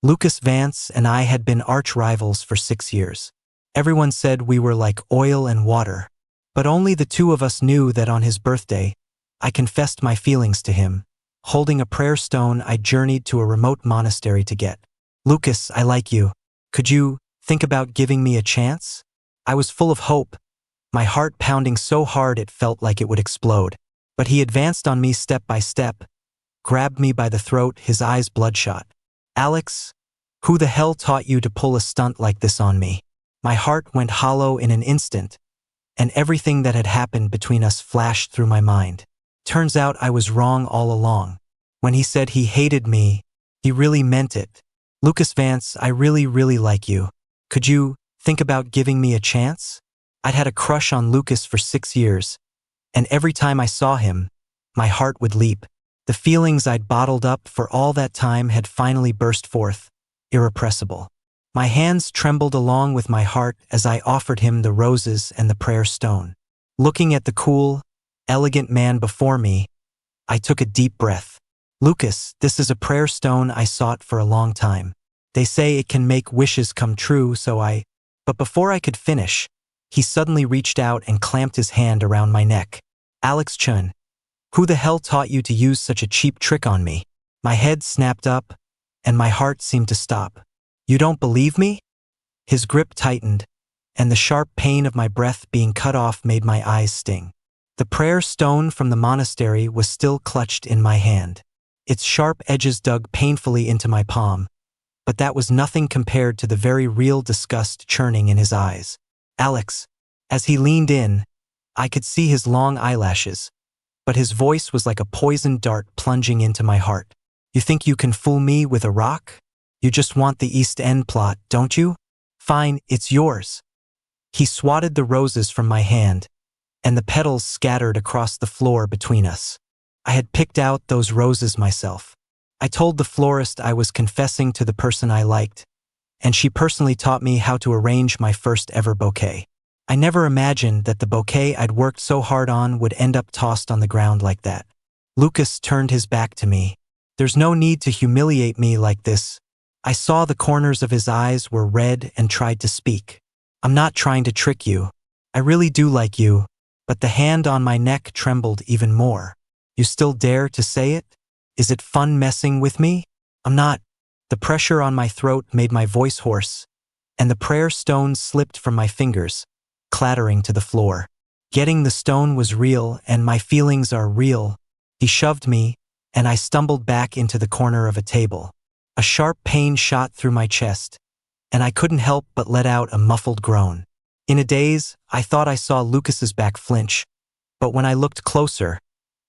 Lucas Vance and I had been arch rivals for 6 years. Everyone said we were like oil and water. But only the two of us knew that on his birthday, I confessed my feelings to him. Holding a prayer stone, I journeyed to a remote monastery to get. Lucas, I like you. Could you think about giving me a chance? I was full of hope, my heart pounding so hard it felt like it would explode. But he advanced on me step by step, grabbed me by the throat, his eyes bloodshot. Alex, who the hell taught you to pull a stunt like this on me? My heart went hollow in an instant, and everything that had happened between us flashed through my mind. Turns out I was wrong all along. When he said he hated me, he really meant it. Lucas Vance, I really like you. Could you think about giving me a chance? I'd had a crush on Lucas for 6 years, and every time I saw him, my heart would leap. The feelings I'd bottled up for all that time had finally burst forth, irrepressible. My hands trembled along with my heart as I offered him the roses and the prayer stone. Looking at the cool, elegant man before me, I took a deep breath. Lucas, this is a prayer stone I sought for a long time. They say it can make wishes come true, But before I could finish, he suddenly reached out and clamped his hand around my neck. Alex Chun, who the hell taught you to use such a cheap trick on me? My head snapped up, and my heart seemed to stop. You don't believe me? His grip tightened, and the sharp pain of my breath being cut off made my eyes sting. The prayer stone from the monastery was still clutched in my hand. Its sharp edges dug painfully into my palm, but that was nothing compared to the very real disgust churning in his eyes. Alex, as he leaned in, I could see his long eyelashes, but his voice was like a poisoned dart plunging into my heart. You think you can fool me with a rock? You just want the East End plot, don't you? Fine, it's yours. He swatted the roses from my hand, and the petals scattered across the floor between us. I had picked out those roses myself. I told the florist I was confessing to the person I liked, and she personally taught me how to arrange my first ever bouquet. I never imagined that the bouquet I'd worked so hard on would end up tossed on the ground like that. Lucas turned his back to me. There's no need to humiliate me like this. I saw the corners of his eyes were red and tried to speak. I'm not trying to trick you. I really do like you, but the hand on my neck trembled even more. You still dare to say it? Is it fun messing with me? I'm not. The pressure on my throat made my voice hoarse, and the prayer stone slipped from my fingers, clattering to the floor. Getting the stone was real, and my feelings are real. He shoved me, and I stumbled back into the corner of a table. A sharp pain shot through my chest, and I couldn't help but let out a muffled groan. In a daze, I thought I saw Lucas's back flinch, but when I looked closer,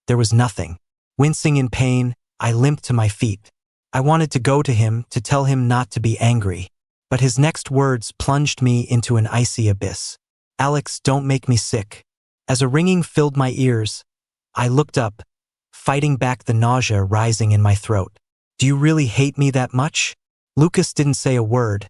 there was nothing. Wincing in pain, I limped to my feet. I wanted to go to him to tell him not to be angry, but his next words plunged me into an icy abyss. Alex, don't make me sick. As a ringing filled my ears, I looked up, fighting back the nausea rising in my throat. Do you really hate me that much? Lucas didn't say a word,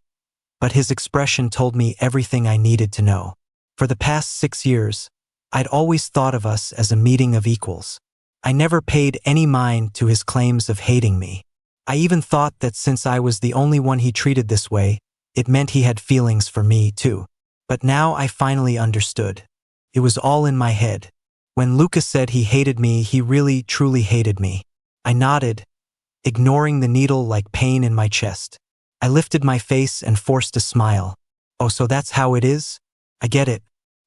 but his expression told me everything I needed to know. For the past 6 years, I'd always thought of us as a meeting of equals. I never paid any mind to his claims of hating me. I even thought that since I was the only one he treated this way, it meant he had feelings for me too. But now I finally understood. It was all in my head. When Lucas said he hated me, he really, truly hated me. I nodded, ignoring the needle like pain in my chest. I lifted my face and forced a smile. Oh, so that's how it is? I get it.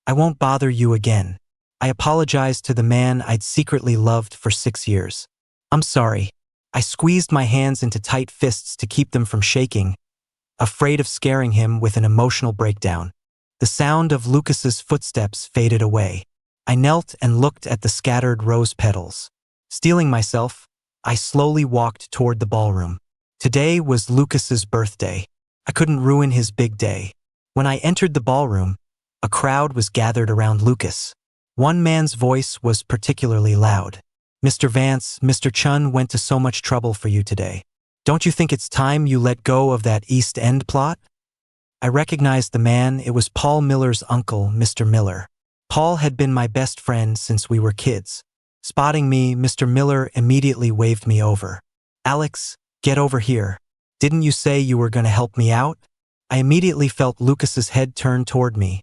I won't bother you again. I apologized to the man I'd secretly loved for 6 years. I'm sorry. I squeezed my hands into tight fists to keep them from shaking, afraid of scaring him with an emotional breakdown. The sound of Lucas's footsteps faded away. I knelt and looked at the scattered rose petals. Steeling myself, I slowly walked toward the ballroom. Today was Lucas's birthday. I couldn't ruin his big day. When I entered the ballroom, a crowd was gathered around Lucas. One man's voice was particularly loud. Mr. Vance, Mr. Chun went to so much trouble for you today. Don't you think it's time you let go of that East End plot? I recognized the man. It was Paul Miller's uncle, Mr. Miller. Paul had been my best friend since we were kids. Spotting me, Mr. Miller immediately waved me over. Alex, get over here. Didn't you say you were going to help me out? I immediately felt Lucas's head turn toward me,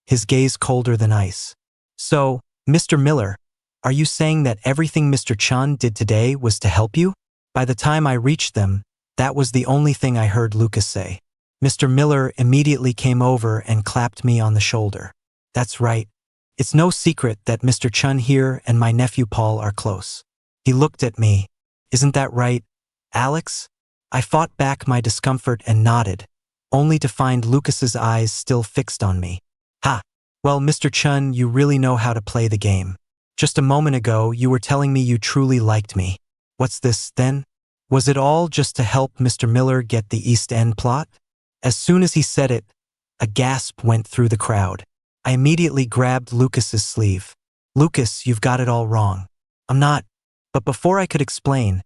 his gaze colder than ice. So, Mr. Miller, are you saying that everything Mr. Chun did today was to help you? By the time I reached them, that was the only thing I heard Lucas say. Mr. Miller immediately came over and clapped me on the shoulder. That's right. It's no secret that Mr. Chun here and my nephew Paul are close. He looked at me. Isn't that right, Alex? I fought back my discomfort and nodded, only to find Lucas's eyes still fixed on me. Ha! Well, Mr. Chun, you really know how to play the game. Just a moment ago, you were telling me you truly liked me. What's this, then? Was it all just to help Mr. Miller get the East End plot? As soon as he said it, a gasp went through the crowd. I immediately grabbed Lucas's sleeve. Lucas, you've got it all wrong. I'm not. But before I could explain,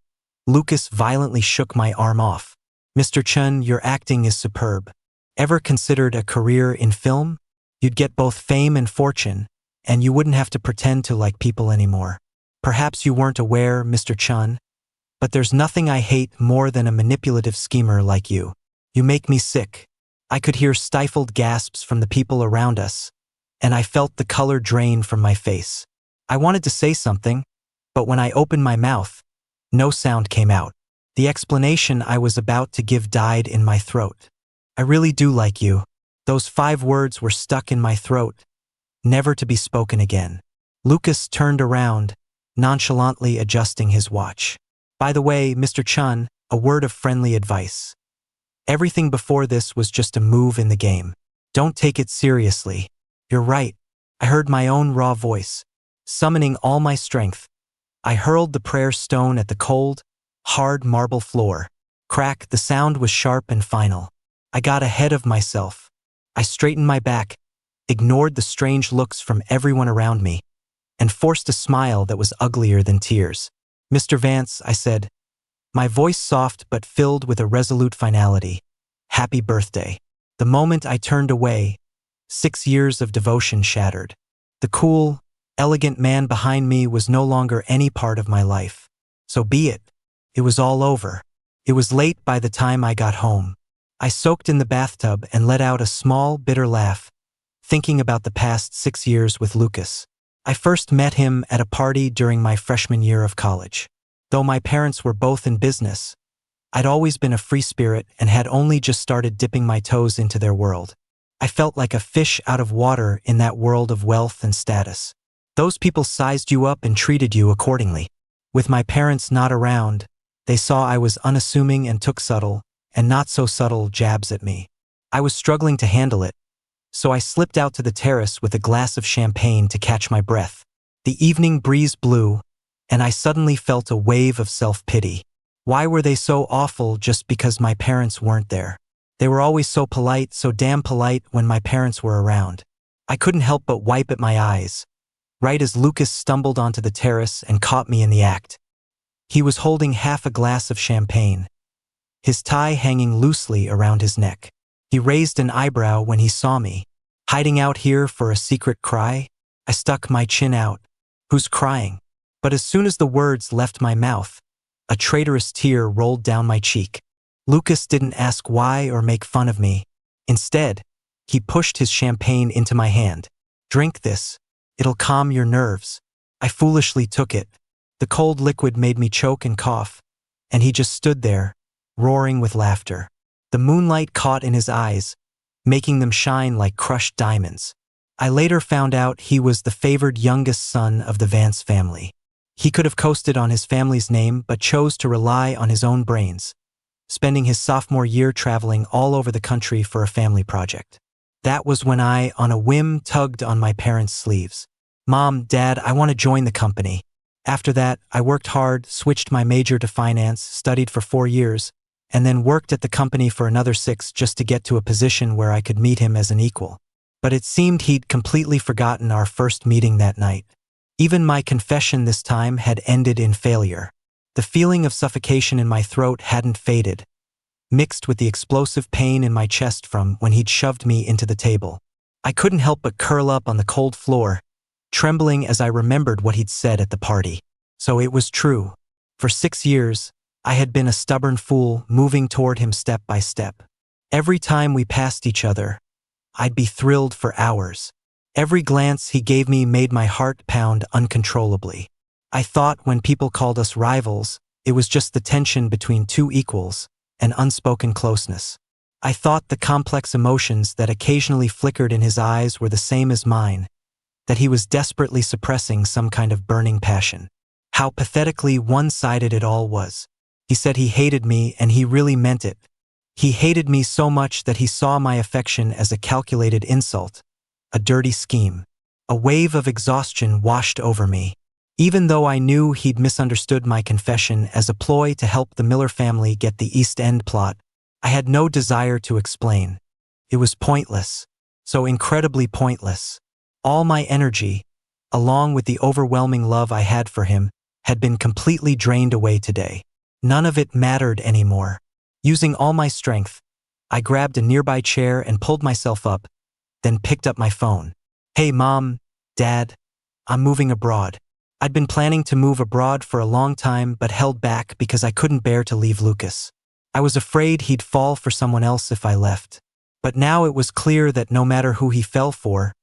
Lucas violently shook my arm off. Mr. Chun, your acting is superb. Ever considered a career in film? You'd get both fame and fortune, and you wouldn't have to pretend to like people anymore. Perhaps you weren't aware, Mr. Chun, but there's nothing I hate more than a manipulative schemer like you. You make me sick. I could hear stifled gasps from the people around us, and I felt the color drain from my face. I wanted to say something, but when I opened my mouth, no sound came out. The explanation I was about to give died in my throat. I really do like you. Those 5 words were stuck in my throat, never to be spoken again. Lucas turned around, nonchalantly adjusting his watch. By the way, Mr. Chun, a word of friendly advice. Everything before this was just a move in the game. Don't take it seriously. You're right. I heard my own raw voice. Summoning all my strength, I hurled the prayer stone at the cold, hard marble floor. Crack, the sound was sharp and final. I got ahead of myself. I straightened my back, ignored the strange looks from everyone around me, and forced a smile that was uglier than tears. Mr. Vance, I said, my voice soft but filled with a resolute finality. Happy birthday. The moment I turned away, 6 years of devotion shattered. The cool, elegant man behind me was no longer any part of my life. So be it. It was all over. It was late by the time I got home. I soaked in the bathtub and let out a small, bitter laugh, thinking about the past 6 years with Lucas. I first met him at a party during my freshman year of college. Though my parents were both in business, I'd always been a free spirit and had only just started dipping my toes into their world. I felt like a fish out of water in that world of wealth and status. Those people sized you up and treated you accordingly. With my parents not around, they saw I was unassuming and took subtle, and not so subtle jabs at me. I was struggling to handle it, so I slipped out to the terrace with a glass of champagne to catch my breath. The evening breeze blew, and I suddenly felt a wave of self-pity. Why were they so awful just because my parents weren't there? They were always so polite, so damn polite when my parents were around. I couldn't help but wipe at my eyes, right as Lucas stumbled onto the terrace and caught me in the act. He was holding half a glass of champagne, his tie hanging loosely around his neck. He raised an eyebrow when he saw me. Hiding out here for a secret cry? I stuck my chin out. Who's crying? But as soon as the words left my mouth, a traitorous tear rolled down my cheek. Lucas didn't ask why or make fun of me. Instead, he pushed his champagne into my hand. Drink this. It'll calm your nerves. I foolishly took it. The cold liquid made me choke and cough, and he just stood there, roaring with laughter. The moonlight caught in his eyes, making them shine like crushed diamonds. I later found out he was the favored youngest son of the Vance family. He could have coasted on his family's name but chose to rely on his own brains, spending his sophomore year traveling all over the country for a family project. That was when I, on a whim, tugged on my parents' sleeves. Mom, Dad, I want to join the company. After that, I worked hard, switched my major to finance, studied for 4 years, and then worked at the company for another 6 just to get to a position where I could meet him as an equal. But it seemed he'd completely forgotten our first meeting that night. Even my confession this time had ended in failure. The feeling of suffocation in my throat hadn't faded, mixed with the explosive pain in my chest from when he'd shoved me into the table. I couldn't help but curl up on the cold floor, trembling as I remembered what he'd said at the party. So it was true. For 6 years, I had been a stubborn fool, moving toward him step by step. Every time we passed each other, I'd be thrilled for hours. Every glance he gave me made my heart pound uncontrollably. I thought when people called us rivals, it was just the tension between two equals, an unspoken closeness. I thought the complex emotions that occasionally flickered in his eyes were the same as mine, that he was desperately suppressing some kind of burning passion. How pathetically one-sided it all was. He said he hated me, and he really meant it. He hated me so much that he saw my affection as a calculated insult, a dirty scheme. A wave of exhaustion washed over me. Even though I knew he'd misunderstood my confession as a ploy to help the Miller family get the East End plot, I had no desire to explain. It was pointless, so incredibly pointless. All my energy, along with the overwhelming love I had for him, had been completely drained away today. None of it mattered anymore. Using all my strength, I grabbed a nearby chair and pulled myself up, then picked up my phone. "Hey Mom, Dad, I'm moving abroad." I'd been planning to move abroad for a long time but held back because I couldn't bear to leave Lucas. I was afraid he'd fall for someone else if I left. But now it was clear that no matter who he fell for,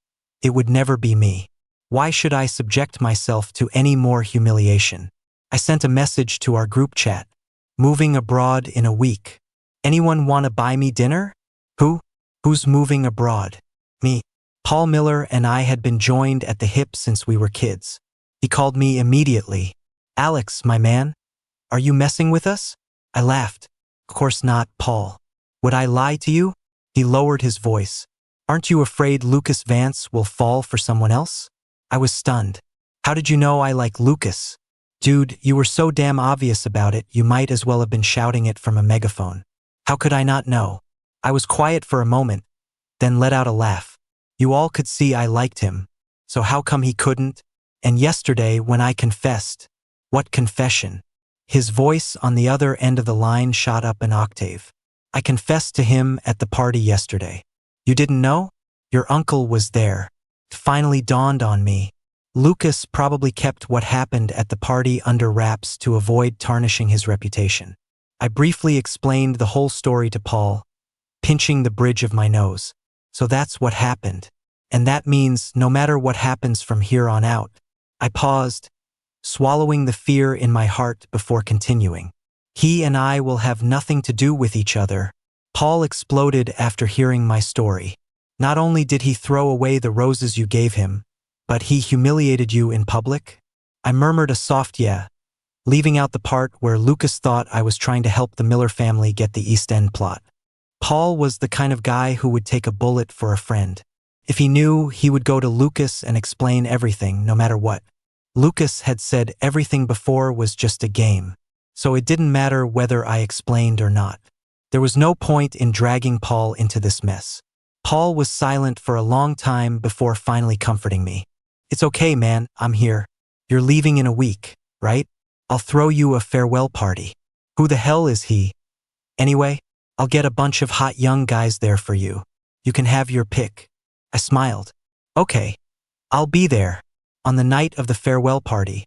it would never be me. Why should I subject myself to any more humiliation? I sent a message to our group chat. "Moving abroad in a week. Anyone want to buy me dinner?" Who's moving abroad? Me. Paul Miller and I had been joined at the hip since we were kids. He called me immediately. "Alex, my man, are you messing with us?" I laughed. "Of course not, Paul. Would I lie to you?" He lowered his voice. "Aren't you afraid Lucas Vance will fall for someone else?" I was stunned. "How did you know I like Lucas?" "Dude, you were so damn obvious about it, you might as well have been shouting it from a megaphone." "How could I not know?" I was quiet for a moment, then let out a laugh. "You all could see I liked him, so how come he couldn't? And yesterday when I confessed..." "What confession?" His voice on the other end of the line shot up an octave. "I confessed to him at the party yesterday." "You didn't know?" "Your uncle was there." It finally dawned on me. Lucas probably kept what happened at the party under wraps to avoid tarnishing his reputation. I briefly explained the whole story to Paul, pinching the bridge of my nose. "So that's what happened. And that means no matter what happens from here on out." I paused, swallowing the fear in my heart before continuing. "He and I will have nothing to do with each other." Paul exploded after hearing my story. "Not only did he throw away the roses you gave him, but he humiliated you in public?" I murmured a soft yeah, leaving out the part where Lucas thought I was trying to help the Miller family get the East End plot. Paul was the kind of guy who would take a bullet for a friend. If he knew, he would go to Lucas and explain everything, no matter what. Lucas had said everything before was just a game, so it didn't matter whether I explained or not. There was no point in dragging Paul into this mess. Paul was silent for a long time before finally comforting me. "It's okay, man, I'm here. You're leaving in a week, right? I'll throw you a farewell party." "Who the hell is he? Anyway, I'll get a bunch of hot young guys there for you. You can have your pick." I smiled. "Okay, I'll be there." On the night of the farewell party,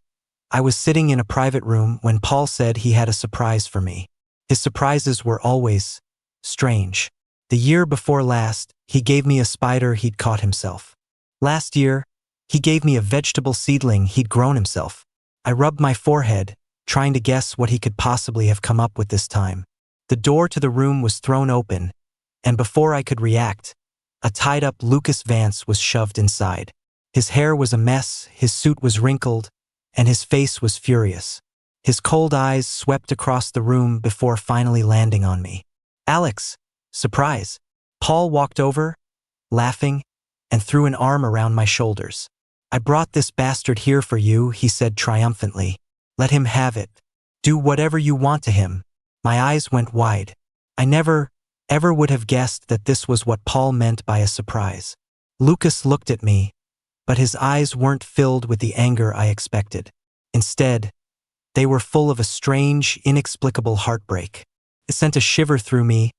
I was sitting in a private room when Paul said he had a surprise for me. His surprises were always strange. The year before last, he gave me a spider he'd caught himself. Last year, he gave me a vegetable seedling he'd grown himself. I rubbed my forehead, trying to guess what he could possibly have come up with this time. The door to the room was thrown open, and before I could react, a tied-up Lucas Vance was shoved inside. His hair was a mess, his suit was wrinkled, and his face was furious. His cold eyes swept across the room before finally landing on me. "Alex, surprise." Paul walked over, laughing, and threw an arm around my shoulders. "I brought this bastard here for you," he said triumphantly. "Let him have it. Do whatever you want to him." My eyes went wide. I never, ever would have guessed that this was what Paul meant by a surprise. Lucas looked at me, but his eyes weren't filled with the anger I expected. Instead, they were full of a strange, inexplicable heartbreak. It sent a shiver through me,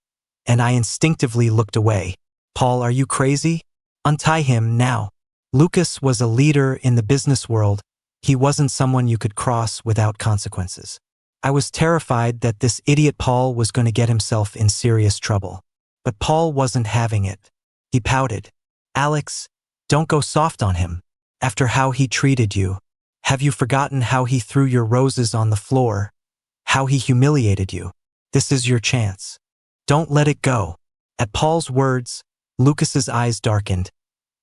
and I instinctively looked away. "Paul, are you crazy? Untie him now." Lucas was a leader in the business world. He wasn't someone you could cross without consequences. I was terrified that this idiot Paul was going to get himself in serious trouble. But Paul wasn't having it. He pouted. Alex, don't go soft on him. After how he treated you. Have you forgotten how he threw your roses on the floor? How he humiliated you? This is your chance. Don't let it go. At Paul's words, Lucas's eyes darkened,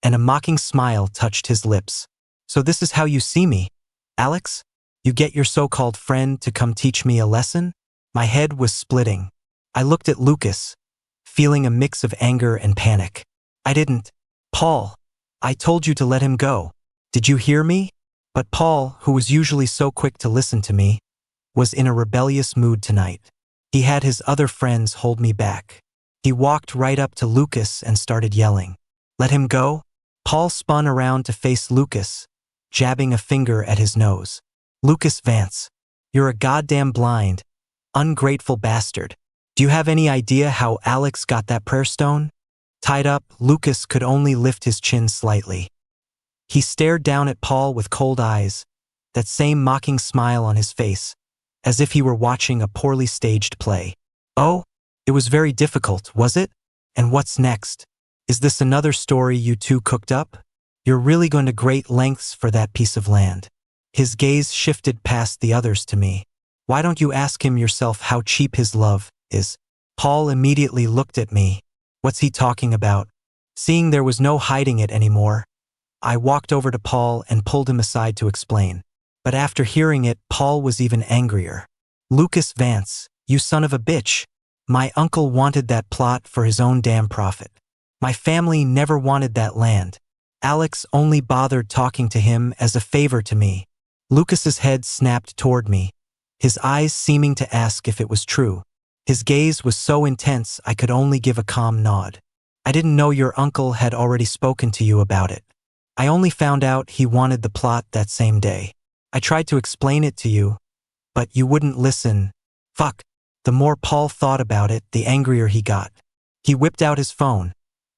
and a mocking smile touched his lips. So this is how you see me, Alex? You get your so-called friend to come teach me a lesson? My head was splitting. I looked at Lucas, feeling a mix of anger and panic. I didn't. Paul, I told you to let him go. Did you hear me? But Paul, who was usually so quick to listen to me, was in a rebellious mood tonight. He had his other friends hold me back. He walked right up to Lucas and started yelling. Let him go? Paul spun around to face Lucas, jabbing a finger at his nose. Lucas Vance, you're a goddamn blind, ungrateful bastard. Do you have any idea how Alex got that prayer stone? Tied up, Lucas could only lift his chin slightly. He stared down at Paul with cold eyes, that same mocking smile on his face, as if he were watching a poorly staged play. Oh, it was very difficult, was it? And what's next? Is this another story you two cooked up? You're really going to great lengths for that piece of land. His gaze shifted past the others to me. Why don't you ask him yourself how cheap his love is? Paul immediately looked at me. What's he talking about? Seeing there was no hiding it anymore, I walked over to Paul and pulled him aside to explain. But after hearing it, Paul was even angrier. Lucas Vance, you son of a bitch. My uncle wanted that plot for his own damn profit. My family never wanted that land. Alex only bothered talking to him as a favor to me. Lucas's head snapped toward me, his eyes seeming to ask if it was true. His gaze was so intense I could only give a calm nod. I didn't know your uncle had already spoken to you about it. I only found out he wanted the plot that same day. I tried to explain it to you, but you wouldn't listen. Fuck. The more Paul thought about it, the angrier he got. He whipped out his phone,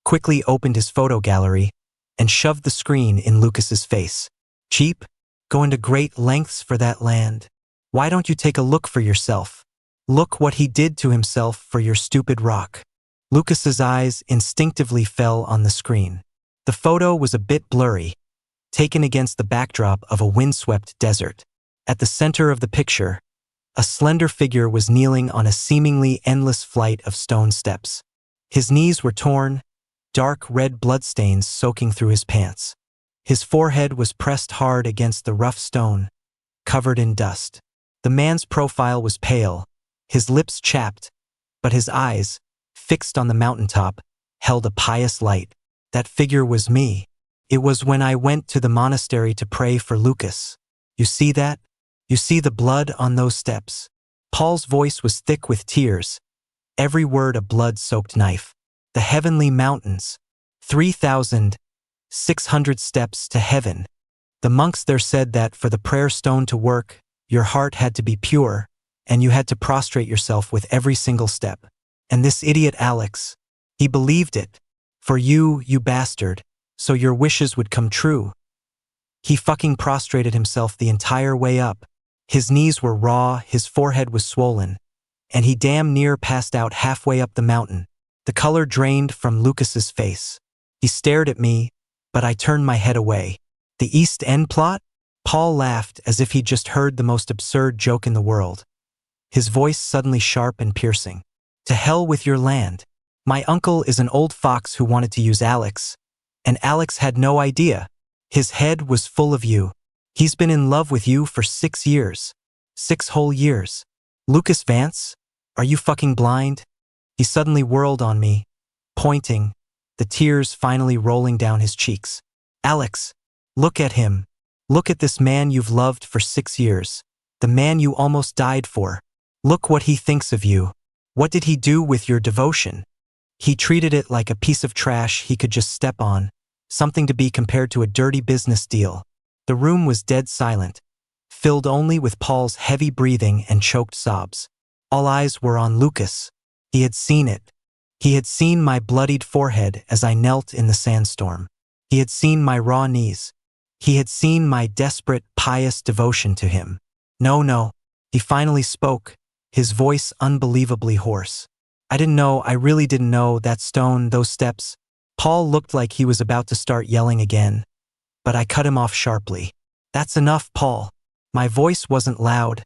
quickly opened his photo gallery, and shoved the screen in Lucas's face. Cheap? Going to great lengths for that land? Why don't you take a look for yourself? Look what he did to himself for your stupid rock. Lucas's eyes instinctively fell on the screen. The photo was a bit blurry, taken against the backdrop of a windswept desert. At the center of the picture, a slender figure was kneeling on a seemingly endless flight of stone steps. His knees were torn, dark red bloodstains soaking through his pants. His forehead was pressed hard against the rough stone, covered in dust. The man's profile was pale, his lips chapped, but his eyes, fixed on the mountaintop, held a pious light. That figure was me. It was when I went to the monastery to pray for Lucas. You see that? You see the blood on those steps? Paul's voice was thick with tears, every word a blood-soaked knife. The heavenly mountains, 3,600 steps to heaven. The monks there said that for the prayer stone to work, your heart had to be pure, and you had to prostrate yourself with every single step. And this idiot Alex, he believed it. For you, you bastard, so your wishes would come true. He fucking prostrated himself the entire way up. His knees were raw, his forehead was swollen, and he damn near passed out halfway up the mountain. The color drained from Lucas's face. He stared at me, but I turned my head away. The East End plot? Paul laughed as if he'd just heard the most absurd joke in the world. His voice suddenly sharp and piercing. To hell with your land. My uncle is an old fox who wanted to use Alex, and Alex had no idea. His head was full of you. He's been in love with you for 6 years. 6 whole years. Lucas Vance, are you fucking blind? He suddenly whirled on me, pointing, the tears finally rolling down his cheeks. Alex, look at him. Look at this man you've loved for 6 years. The man you almost died for. Look what he thinks of you. What did he do with your devotion? He treated it like a piece of trash he could just step on, something to be compared to a dirty business deal. The room was dead silent, filled only with Paul's heavy breathing and choked sobs. All eyes were on Lucas. He had seen it. He had seen my bloodied forehead as I knelt in the sandstorm. He had seen my raw knees. He had seen my desperate, pious devotion to him. No, He finally spoke, his voice unbelievably hoarse. I really didn't know, that stone, those steps. Paul looked like he was about to start yelling again, but I cut him off sharply. That's enough, Paul. My voice wasn't loud,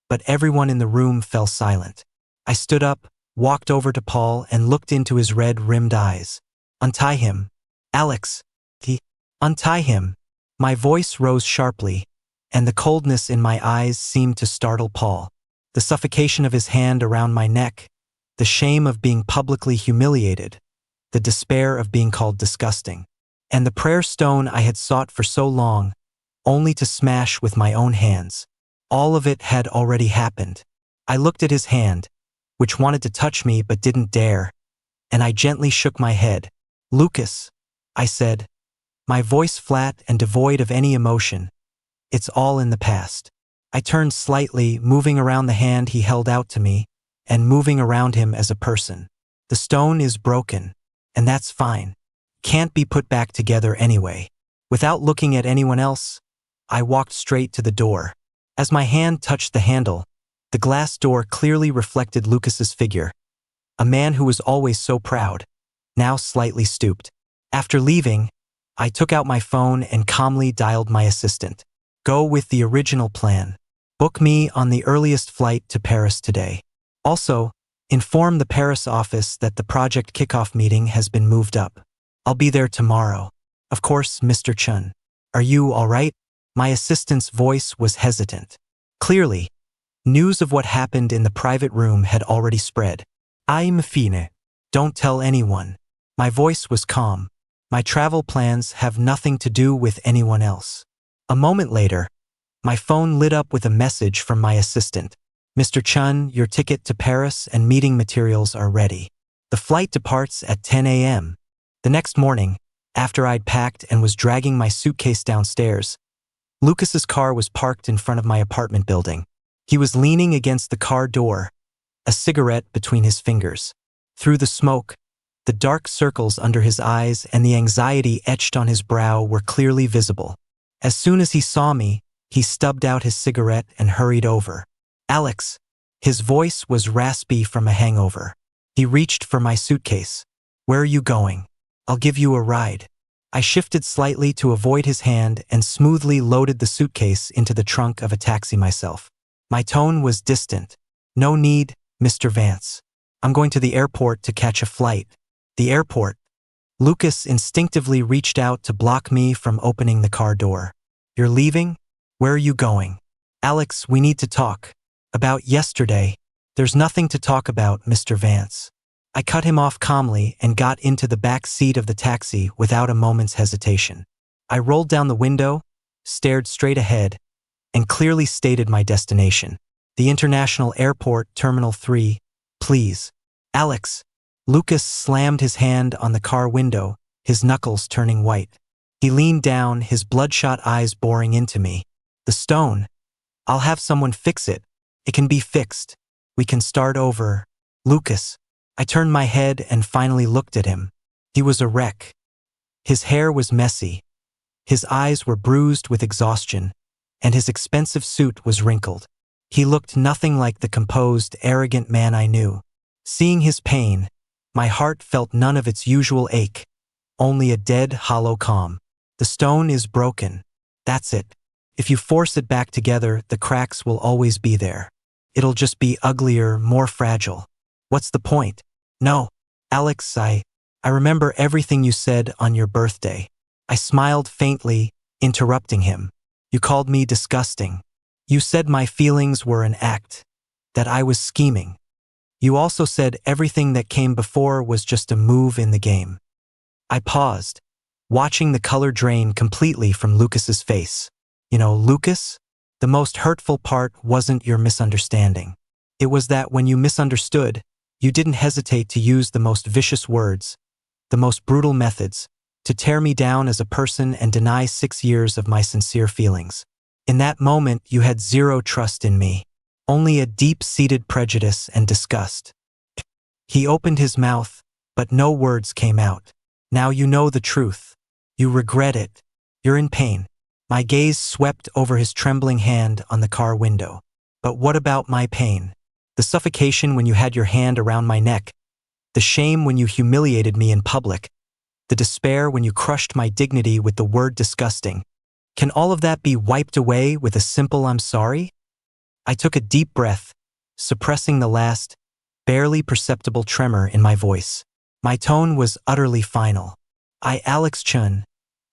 but everyone in the room fell silent. I stood up, walked over to Paul, and looked into his red-rimmed eyes. Untie him. Alex. Untie him. My voice rose sharply, and the coldness in my eyes seemed to startle Paul. The suffocation of his hand around my neck, the shame of being publicly humiliated, the despair of being called disgusting, and the prayer stone I had sought for so long, only to smash with my own hands. All of it had already happened. I looked at his hand, which wanted to touch me but didn't dare, and I gently shook my head. Lucas, I said, my voice flat and devoid of any emotion. It's all in the past. I turned slightly, moving around the hand he held out to me, and moving around him as a person. The stone is broken, and that's fine. Can't be put back together anyway. Without looking at anyone else, I walked straight to the door. As my hand touched the handle, the glass door clearly reflected Lucas's figure, a man who was always so proud, now slightly stooped. After leaving, I took out my phone and calmly dialed my assistant. Go with the original plan. Book me on the earliest flight to Paris today. Also, inform the Paris office that the project kickoff meeting has been moved up. I'll be there tomorrow. Of course, Mr. Chun. Are you all right? My assistant's voice was hesitant. Clearly, news of what happened in the private room had already spread. I'm fine. Don't tell anyone. My voice was calm. My travel plans have nothing to do with anyone else. A moment later, my phone lit up with a message from my assistant. Mr. Chun, your ticket to Paris and meeting materials are ready. The flight departs at 10 a.m. The next morning, after I'd packed and was dragging my suitcase downstairs, Lucas's car was parked in front of my apartment building. He was leaning against the car door, a cigarette between his fingers. Through the smoke, the dark circles under his eyes and the anxiety etched on his brow were clearly visible. As soon as he saw me, he stubbed out his cigarette and hurried over. Alex. His voice was raspy from a hangover. He reached for my suitcase. Where are you going? I'll give you a ride. I shifted slightly to avoid his hand and smoothly loaded the suitcase into the trunk of a taxi myself. My tone was distant. No need, Mr. Vance. I'm going to the airport to catch a flight. The airport. Lucas instinctively reached out to block me from opening the car door. You're leaving? Where are you going? Alex, we need to talk. About yesterday. There's nothing to talk about, Mr. Vance. I cut him off calmly and got into the back seat of the taxi without a moment's hesitation. I rolled down the window, stared straight ahead, and clearly stated my destination. The International Airport, Terminal 3, please. Alex. Lucas slammed his hand on the car window, his knuckles turning white. He leaned down, his bloodshot eyes boring into me. The stone. I'll have someone fix it. It can be fixed. We can start over. Lucas. I turned my head and finally looked at him. He was a wreck. His hair was messy. His eyes were bruised with exhaustion, and his expensive suit was wrinkled. He looked nothing like the composed, arrogant man I knew. Seeing his pain, my heart felt none of its usual ache, only a dead, hollow calm. The stone is broken. That's it. If you force it back together, the cracks will always be there. It'll just be uglier, more fragile. What's the point? No. Alex, I remember everything you said on your birthday. I smiled faintly, interrupting him. You called me disgusting. You said my feelings were an act, that I was scheming. You also said everything that came before was just a move in the game. I paused, watching the color drain completely from Lucas's face. You know, Lucas, the most hurtful part wasn't your misunderstanding. It was that when you misunderstood, you didn't hesitate to use the most vicious words, the most brutal methods, to tear me down as a person and deny 6 years of my sincere feelings. In that moment, you had zero trust in me, only a deep-seated prejudice and disgust. He opened his mouth, but no words came out. Now you know the truth. You regret it. You're in pain. My gaze swept over his trembling hand on the car window. But what about my pain? The suffocation when you had your hand around my neck, the shame when you humiliated me in public, the despair when you crushed my dignity with the word disgusting. Can all of that be wiped away with a simple "I'm sorry"? I took a deep breath, suppressing the last, barely perceptible tremor in my voice. My tone was utterly final. I, Alex Chun,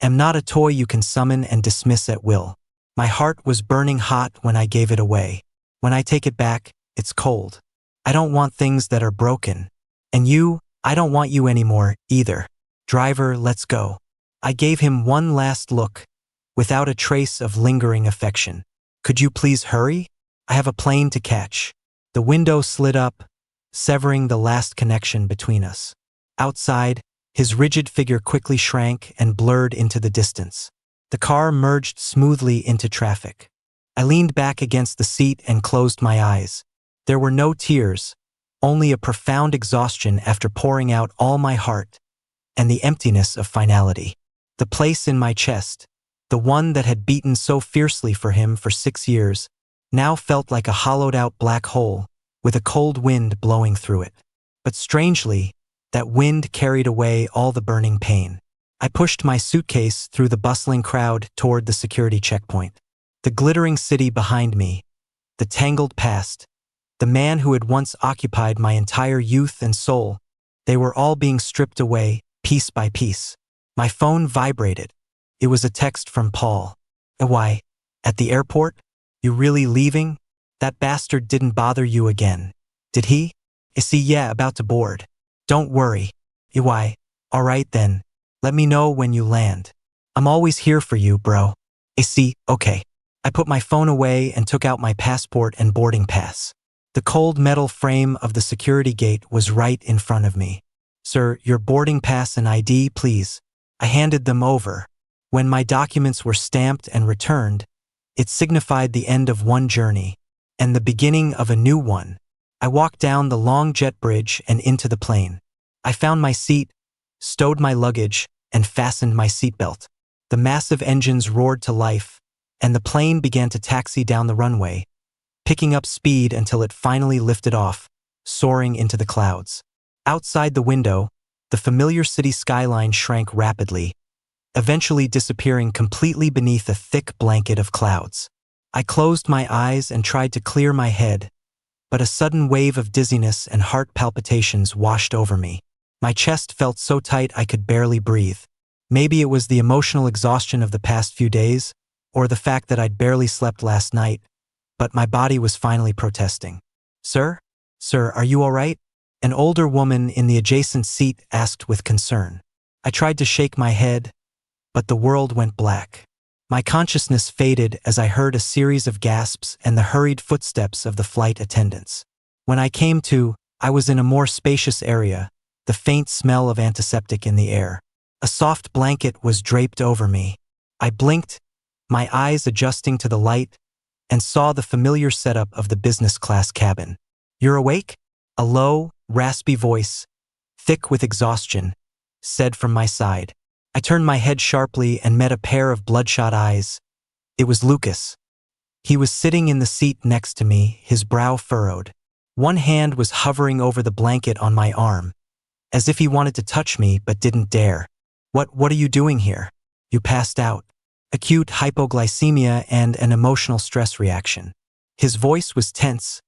am not a toy you can summon and dismiss at will. My heart was burning hot when I gave it away. When I take it back, it's cold. I don't want things that are broken. And you, I don't want you anymore, either. Driver, let's go. I gave him one last look, without a trace of lingering affection. Could you please hurry? I have a plane to catch. The window slid up, severing the last connection between us. Outside, his rigid figure quickly shrank and blurred into the distance. The car merged smoothly into traffic. I leaned back against the seat and closed my eyes. There were no tears, only a profound exhaustion after pouring out all my heart, and the emptiness of finality. The place in my chest, the one that had beaten so fiercely for him for 6 years, now felt like a hollowed-out black hole, with a cold wind blowing through it. But strangely, that wind carried away all the burning pain. I pushed my suitcase through the bustling crowd toward the security checkpoint. The glittering city behind me, the tangled past, the man who had once occupied my entire youth and soul, they were all being stripped away, piece by piece. My phone vibrated. It was a text from Paul. Why, at the airport? You really leaving? That bastard didn't bother you again, did he? Is he yeah, about to board? Don't worry. Why, alright then. Let me know when you land. I'm always here for you, bro. Okay. I put my phone away and took out my passport and boarding pass. The cold metal frame of the security gate was right in front of me. Sir, your boarding pass and ID, please. I handed them over. When my documents were stamped and returned, it signified the end of one journey and the beginning of a new one. I walked down the long jet bridge and into the plane. I found my seat, stowed my luggage, and fastened my seatbelt. The massive engines roared to life, and the plane began to taxi down the runway, picking up speed until it finally lifted off, soaring into the clouds. Outside the window, the familiar city skyline shrank rapidly, eventually disappearing completely beneath a thick blanket of clouds. I closed my eyes and tried to clear my head, but a sudden wave of dizziness and heart palpitations washed over me. My chest felt so tight I could barely breathe. Maybe it was the emotional exhaustion of the past few days, or the fact that I'd barely slept last night, but my body was finally protesting. Sir, are you all right? An older woman in the adjacent seat asked with concern. I tried to shake my head, but the world went black. My consciousness faded as I heard a series of gasps and the hurried footsteps of the flight attendants. When I came to, I was in a more spacious area, the faint smell of antiseptic in the air. A soft blanket was draped over me. I blinked, my eyes adjusting to the light, and saw the familiar setup of the business class cabin. You're awake? A low, raspy voice, thick with exhaustion, said from my side. I turned my head sharply and met a pair of bloodshot eyes. It was Lucas. He was sitting in the seat next to me, his brow furrowed. One hand was hovering over the blanket on my arm, as if he wanted to touch me but didn't dare. What are you doing here? You passed out. Acute hypoglycemia and an emotional stress reaction. His voice was tense,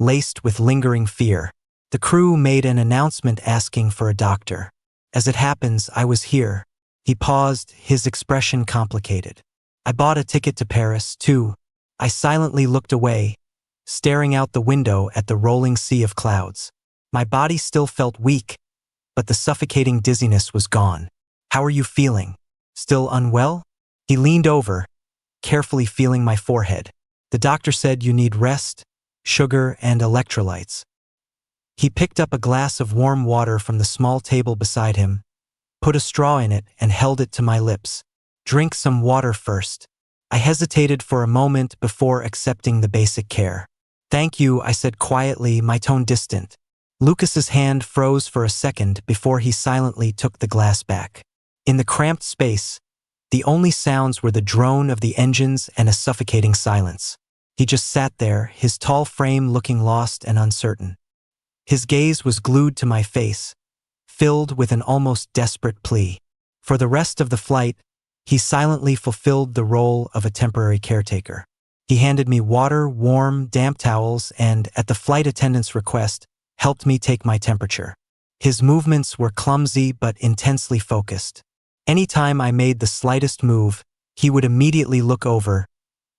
laced with lingering fear. The crew made an announcement asking for a doctor. As it happens, I was here. He paused, his expression complicated. I bought a ticket to Paris, too. I silently looked away, staring out the window at the rolling sea of clouds. My body still felt weak, but the suffocating dizziness was gone. How are you feeling? Still unwell? He leaned over, carefully feeling my forehead. The doctor said you need rest, sugar, and electrolytes. He picked up a glass of warm water from the small table beside him, put a straw in it, and held it to my lips. Drink some water first. I hesitated for a moment before accepting the basic care. Thank you, I said quietly, my tone distant. Lucas's hand froze for a second before he silently took the glass back. In the cramped space, the only sounds were the drone of the engines and a suffocating silence. He just sat there, his tall frame looking lost and uncertain. His gaze was glued to my face, filled with an almost desperate plea. For the rest of the flight, he silently fulfilled the role of a temporary caretaker. He handed me water, warm, damp towels, and, at the flight attendant's request, helped me take my temperature. His movements were clumsy but intensely focused. Anytime I made the slightest move, he would immediately look over,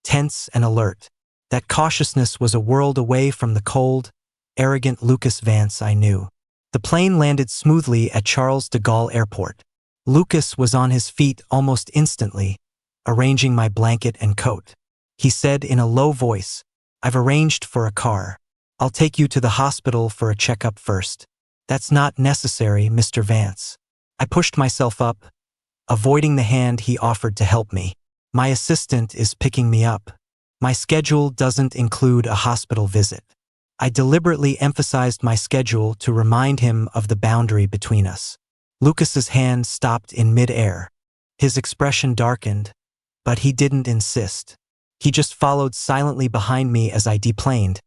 tense and alert. That cautiousness was a world away from the cold, arrogant Lucas Vance I knew. The plane landed smoothly at Charles de Gaulle Airport. Lucas was on his feet almost instantly, arranging my blanket and coat. He said in a low voice, "I've arranged for a car. I'll take you to the hospital for a checkup first." "That's not necessary, Mr. Vance." I pushed myself up, avoiding the hand he offered to help me. "My assistant is picking me up. My schedule doesn't include a hospital visit." I deliberately emphasized my schedule to remind him of the boundary between us. Lucas's hand stopped in mid-air. His expression darkened, but he didn't insist. He just followed silently behind me as I deplaned,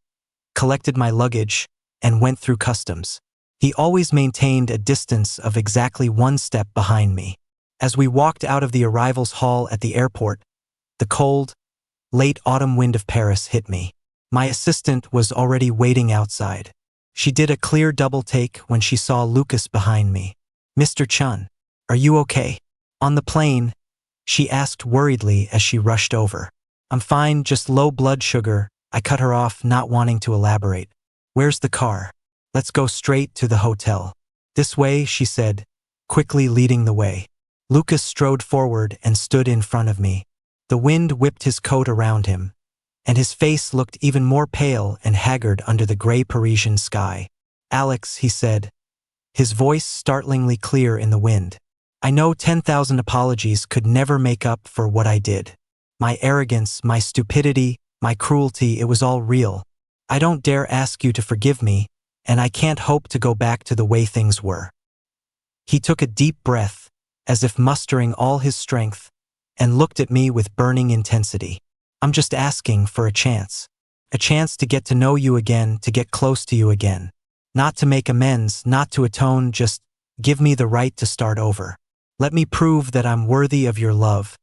collected my luggage, and went through customs. He always maintained a distance of exactly 1 step behind me. As we walked out of the arrivals hall at the airport, the cold, late autumn wind of Paris hit me. My assistant was already waiting outside. She did a clear double take when she saw Lucas behind me. "Mr. Chun, are you okay?" "On the plane?" she asked worriedly as she rushed over. "I'm fine, just low blood sugar," I cut her off, not wanting to elaborate. "Where's the car?" "Let's go straight to the hotel." "This way," she said, quickly leading the way. Lucas strode forward and stood in front of me. The wind whipped his coat around him, and his face looked even more pale and haggard under the gray Parisian sky. "Alex," he said, his voice startlingly clear in the wind. "I know 10,000 apologies could never make up for what I did. My arrogance, my stupidity, my cruelty, it was all real. I don't dare ask you to forgive me, and I can't hope to go back to the way things were." He took a deep breath, as if mustering all his strength, and looked at me with burning intensity. "I'm just asking for a chance. A chance to get to know you again, to get close to you again. Not to make amends, not to atone, just give me the right to start over. Let me prove that I'm worthy of your love,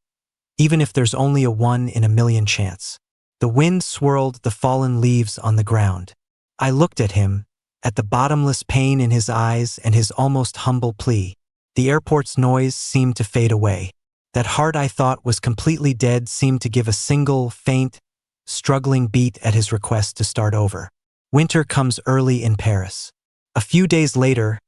even if there's only a 1 in a million chance." The wind swirled the fallen leaves on the ground. I looked at him, at the bottomless pain in his eyes and his almost humble plea. The airport's noise seemed to fade away. That heart I thought was completely dead seemed to give a single, faint, struggling beat at his request to start over. Winter comes early in Paris. A few days later,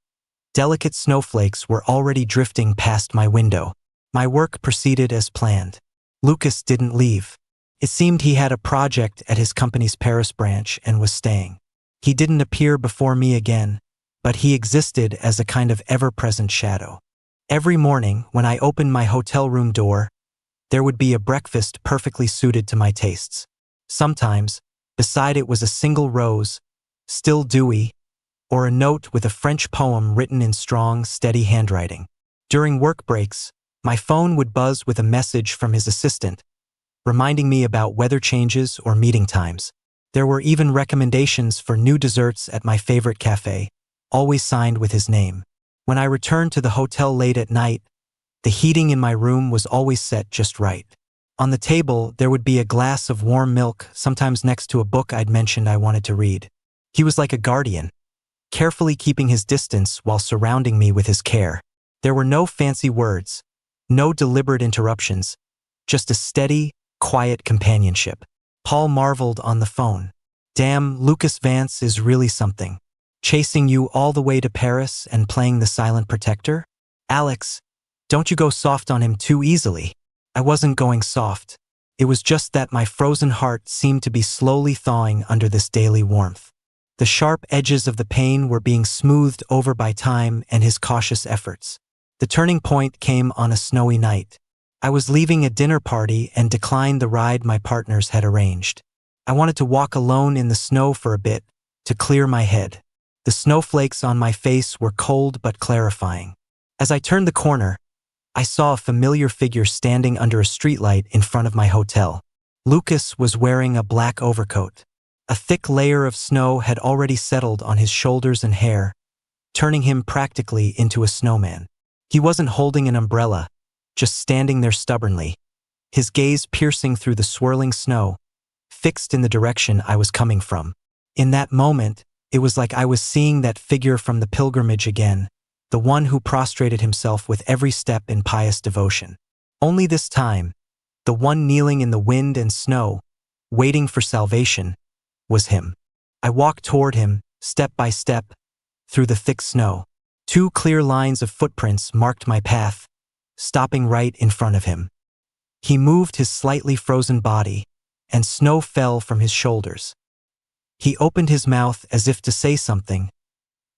delicate snowflakes were already drifting past my window. My work proceeded as planned. Lucas didn't leave. It seemed he had a project at his company's Paris branch and was staying. He didn't appear before me again, but he existed as a kind of ever-present shadow. Every morning, when I opened my hotel room door, there would be a breakfast perfectly suited to my tastes. Sometimes, beside it was a single rose, still dewy, or a note with a French poem written in strong, steady handwriting. During work breaks, my phone would buzz with a message from his assistant, reminding me about weather changes or meeting times. There were even recommendations for new desserts at my favorite cafe, always signed with his name. When I returned to the hotel late at night, the heating in my room was always set just right. On the table, there would be a glass of warm milk, sometimes next to a book I'd mentioned I wanted to read. He was like a guardian, carefully keeping his distance while surrounding me with his care. There were no fancy words, no deliberate interruptions, just a steady, quiet companionship. Paul marveled on the phone. "Damn, Lucas Vance is really something. Chasing you all the way to Paris and playing the silent protector? Alex, don't you go soft on him too easily." I wasn't going soft. It was just that my frozen heart seemed to be slowly thawing under this daily warmth. The sharp edges of the pain were being smoothed over by time and his cautious efforts. The turning point came on a snowy night. I was leaving a dinner party and declined the ride my partners had arranged. I wanted to walk alone in the snow for a bit, to clear my head. The snowflakes on my face were cold but clarifying. As I turned the corner, I saw a familiar figure standing under a streetlight in front of my hotel. Lucas was wearing a black overcoat. A thick layer of snow had already settled on his shoulders and hair, turning him practically into a snowman. He wasn't holding an umbrella, just standing there stubbornly, his gaze piercing through the swirling snow, fixed in the direction I was coming from. In that moment, it was like I was seeing that figure from the pilgrimage again, the one who prostrated himself with every step in pious devotion. Only this time, the one kneeling in the wind and snow, waiting for salvation, was him. I walked toward him, step by step, through the thick snow. 2 clear lines of footprints marked my path, stopping right in front of him. He moved his slightly frozen body, and snow fell from his shoulders. He opened his mouth as if to say something,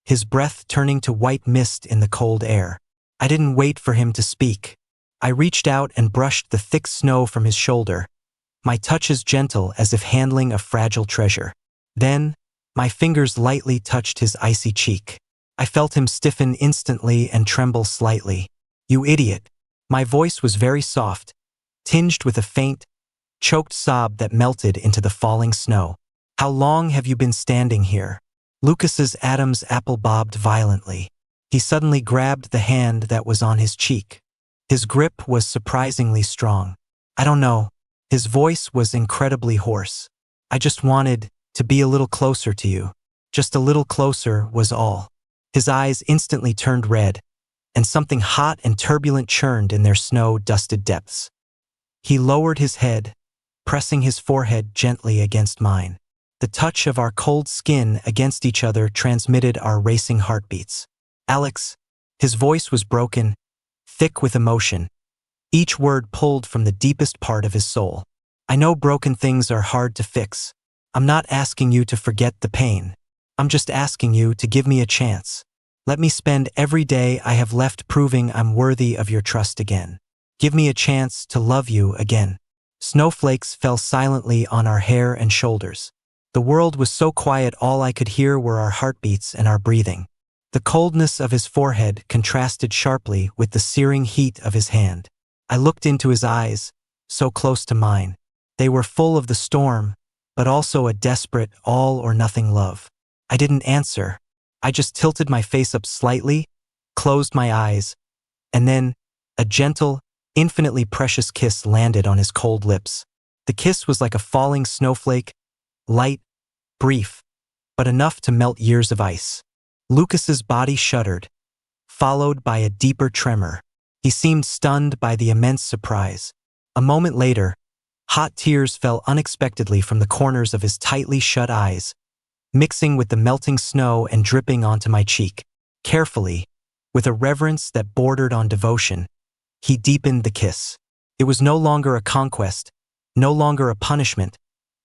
his breath turning to white mist in the cold air. I didn't wait for him to speak. I reached out and brushed the thick snow from his shoulder, my touch as gentle as if handling a fragile treasure. Then, my fingers lightly touched his icy cheek. I felt him stiffen instantly and tremble slightly. "You idiot." My voice was very soft, tinged with a faint, choked sob that melted into the falling snow. "How long have you been standing here?" Lucas's Adam's apple bobbed violently. He suddenly grabbed the hand that was on his cheek. His grip was surprisingly strong. "I don't know." His voice was incredibly hoarse. "I just wanted to be a little closer to you. Just a little closer was all." His eyes instantly turned red, and something hot and turbulent churned in their snow-dusted depths. He lowered his head, pressing his forehead gently against mine. The touch of our cold skin against each other transmitted our racing heartbeats. "Alex," his voice was broken, thick with emotion, each word pulled from the deepest part of his soul. "I know broken things are hard to fix. I'm not asking you to forget the pain. I'm just asking you to give me a chance. Let me spend every day I have left proving I'm worthy of your trust again. Give me a chance to love you again." Snowflakes fell silently on our hair and shoulders. The world was so quiet all I could hear were our heartbeats and our breathing. The coldness of his forehead contrasted sharply with the searing heat of his hand. I looked into his eyes, so close to mine. They were full of the storm, but also a desperate all-or-nothing love. I didn't answer. I just tilted my face up slightly, closed my eyes, and then a gentle, infinitely precious kiss landed on his cold lips. The kiss was like a falling snowflake, light, brief, but enough to melt years of ice. Lucas's body shuddered, followed by a deeper tremor. He seemed stunned by the immense surprise. A moment later, hot tears fell unexpectedly from the corners of his tightly shut eyes, mixing with the melting snow and dripping onto my cheek. Carefully, with a reverence that bordered on devotion, he deepened the kiss. It was no longer a conquest, no longer a punishment,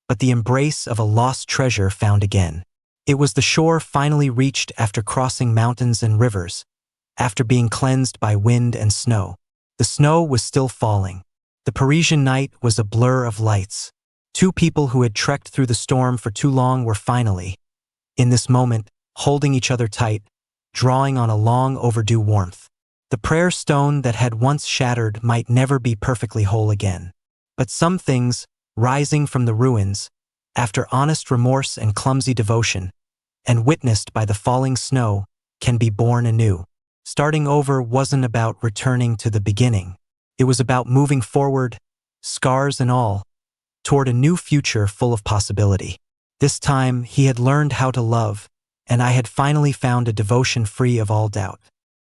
but the embrace of a lost treasure found again. It was the shore finally reached after crossing mountains and rivers, after being cleansed by wind and snow. The snow was still falling. The Parisian night was a blur of lights. 2 people who had trekked through the storm for too long were finally, in this moment, holding each other tight, drawing on a long overdue warmth. The prayer stone that had once shattered might never be perfectly whole again. But some things, rising from the ruins, after honest remorse and clumsy devotion, and witnessed by the falling snow, can be born anew. Starting over wasn't about returning to the beginning. It was about moving forward, scars and all, toward a new future full of possibility. This time, he had learned how to love, and I had finally found a devotion free of all doubt.